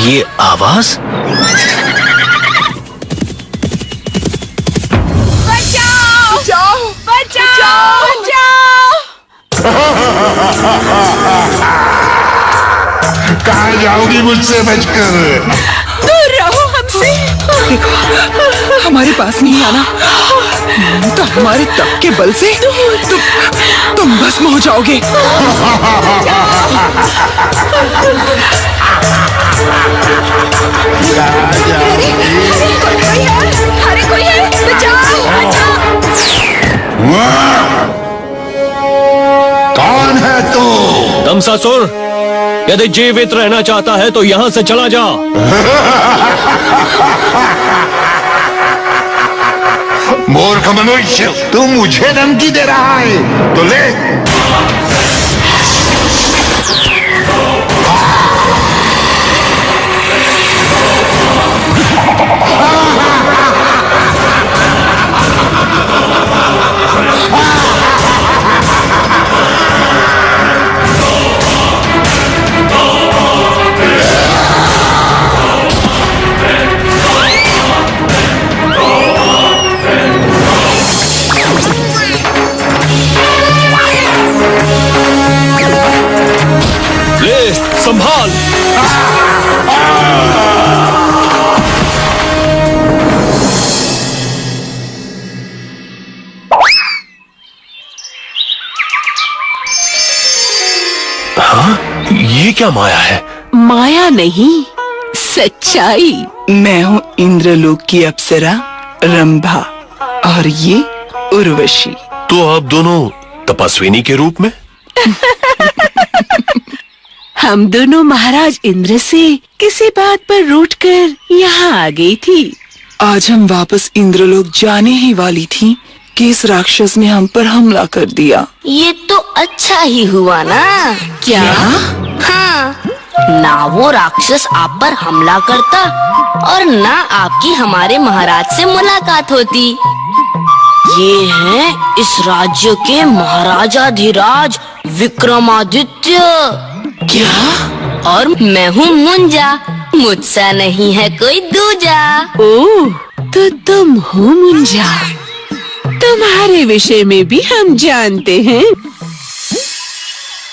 ये आवाज? बचाओ! बचाओ! बचाओ! बचाओ! कहाँ जाओगी मुझसे बचकर? दूर रहो हमसे। देखो, हमारे पास नहीं आना, तो हमारे तप के बल से तुम भस्म हो जाओगे। अरे कोई है, बचाओ! बचाओ! कौन है तू? दमसासुर, यदि जीवित रहना चाहता है तो यहाँ से चला जा। मूर्ख मनुष्य, तू मुझे धमकी दे रहा है? तो ले। ले, संभाल। हाँ? ये क्या माया है? माया नहीं, सच्चाई। मैं हूँ इंद्रलोक की अप्सरा रंभा और ये उर्वशी। तो आप दोनों तपस्विनी के रूप में? हम दोनों महाराज इंद्र से किसी बात पर रूठकर यहाँ आ गई थी। आज हम वापस इंद्रलोक जाने ही वाली थी कि इस राक्षस ने हम पर हमला कर दिया। ये तो अच्छा ही हुआ ना। क्या? हाँ, ना वो राक्षस आप पर हमला करता और ना आपकी हमारे महाराज से मुलाकात होती। ये हैं इस राज्य के महाराजाधिराज विक्रमादित्य। क्या? और मैं हूँ मुंजा, मुझसा नहीं है कोई दूजा। ओह, तो तुम हो मुंजा। तुम्हारे विषय में भी हम जानते हैं।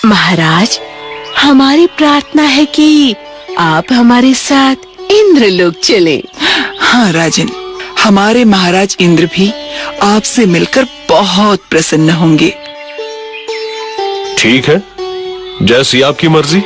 महाराज, हमारी प्रार्थना है कि आप हमारे साथ इंद्रलोक चलें। हाँ राजन, हमारे महाराज इंद्र भी आपसे मिलकर बहुत प्रसन्न होंगे। ठीक है, जैसी आपकी मर्जी।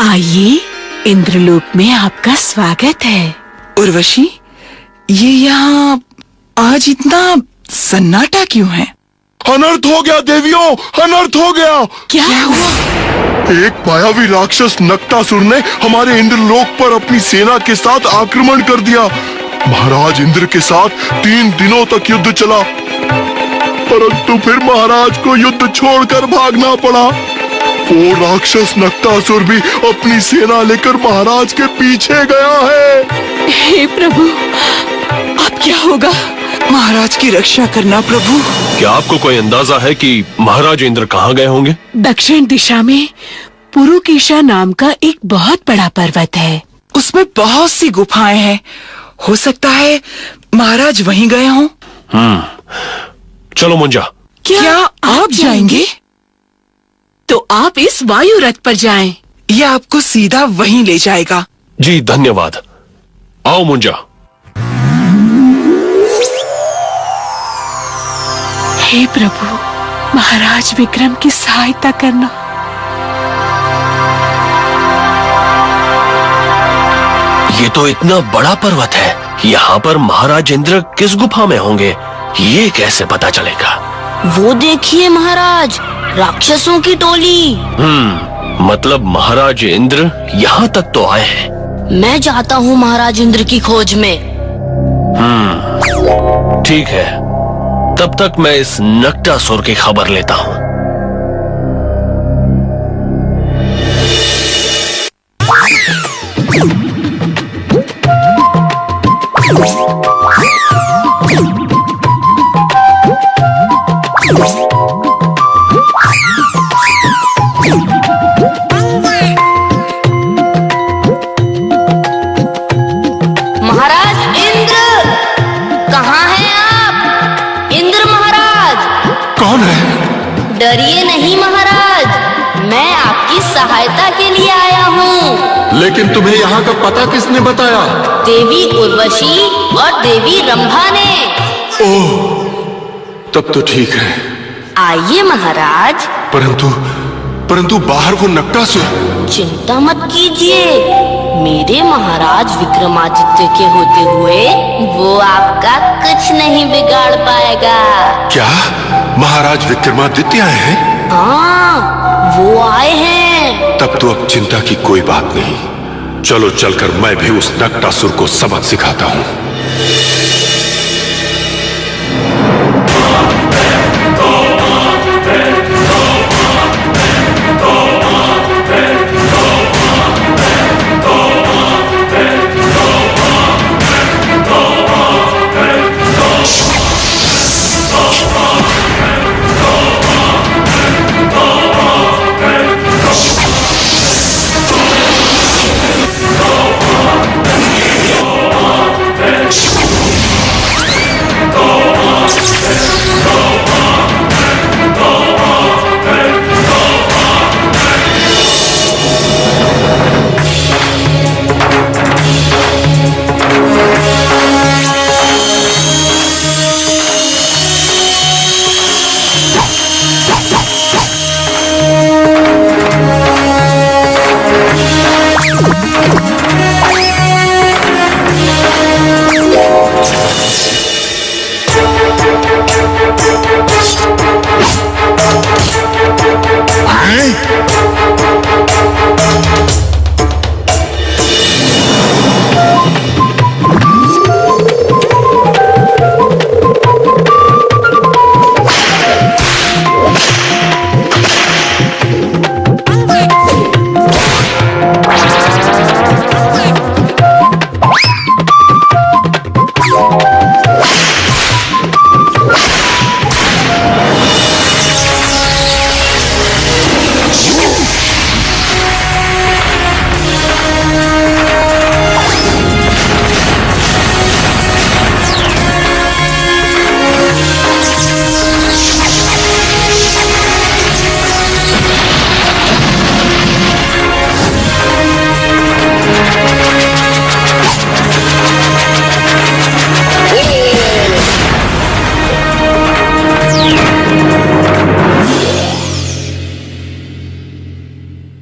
आइए, इंद्रलोक में आपका स्वागत है। उर्वशी, ये यहाँ आज इतना सन्नाटा क्यों है? अनर्थ हो गया देवियों, अनर्थ हो गया। क्या हुआ? एक मायावी राक्षस नक्तासुर ने हमारे इंद्रलोक पर अपनी सेना के साथ आक्रमण कर दिया। महाराज इंद्र के साथ 3 दिनों तक युद्ध चला, परंतु फिर महाराज को युद्ध छोड़कर भागना पड़ा। वो राक्षस नक्तासुर भी अपनी सेना लेकर महाराज के पीछे गया है। हे प्रभु, अब क्या होगा? महाराज की रक्षा करना प्रभु। क्या आपको कोई अंदाजा है कि महाराज इंद्र कहाँ गए होंगे? दक्षिण दिशा में पुरुकेशा नाम का एक बहुत बड़ा पर्वत है। उसमें बहुत सी गुफाएं हैं। हो सकता है महाराज वहीं गए हों। चलो मुंजा। क्या आप जाएंगे? तो आप इस वायु रथ पर जाएं। यह आपको सीधा वहीं ले जाएगा। जी धन्यवाद। आओ मुंजा। हे प्रभु, महाराज विक्रम की सहायता करना। ये तो इतना बड़ा पर्वत है, यहाँ पर महाराज इंद्र किस गुफा में होंगे, ये कैसे पता चलेगा? वो देखिए महाराज, राक्षसों की टोली। मतलब महाराज इंद्र यहाँ तक तो आए हैं। मैं जाता हूँ महाराज इंद्र की खोज में। ठीक है, तब तक मैं इस नक्टासुर की खबर लेता हूँ। महाराज इंद्र, कहाँ हैं आप? इंद्र महाराज। कौन है? डरिए नहीं महाराज, मैं आपकी सहायता के लिए आया हूँ। लेकिन तुम्हें यहाँ का पता किसने बताया? देवी उर्वशी और देवी रंभा ने। ओह, तब तो ठीक है। आइए महाराज। परंतु बाहर वो नक्टासुर। चिंता मत कीजिए, मेरे महाराज विक्रमादित्य के होते हुए वो आपका कुछ नहीं बिगाड़ पाएगा। क्या महाराज विक्रमादित्य आए हैं? हाँ, वो आए हैं। तब तो अब चिंता की कोई बात नहीं। चलो चलकर मैं भी उस नक्टासुर को सबक सिखाता हूँ।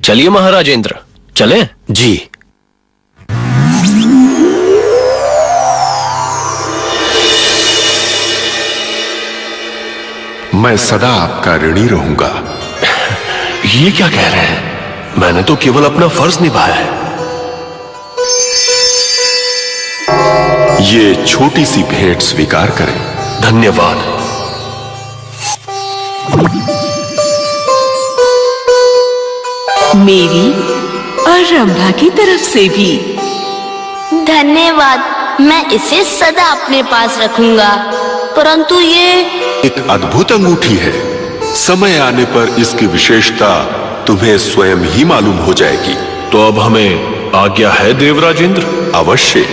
चलिए महाराज इंद्र, चलें? जी। मैं सदा आपका ऋणी रहूंगा। ये क्या कह रहे हैं? मैंने तो केवल अपना फर्ज निभाया है। ये छोटी सी भेंट स्वीकार करें। धन्यवाद। मेरी और रंभा की तरफ से भी धन्यवाद। मैं इसे सदा अपने पास रखूंगा। परंतु ये एक अद्भुत अंगूठी है। समय आने पर इसकी विशेषता तुम्हें स्वयं ही मालूम हो जाएगी। तो अब हमें आज्ञा है देवराज इंद्र? अवश्य।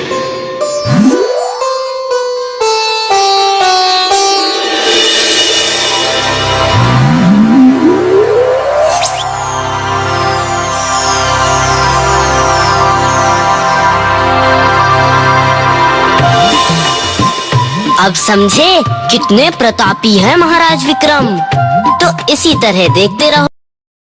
अब समझे कितने प्रतापी हैं महाराज विक्रम। तो इसी तरह देखते रहो।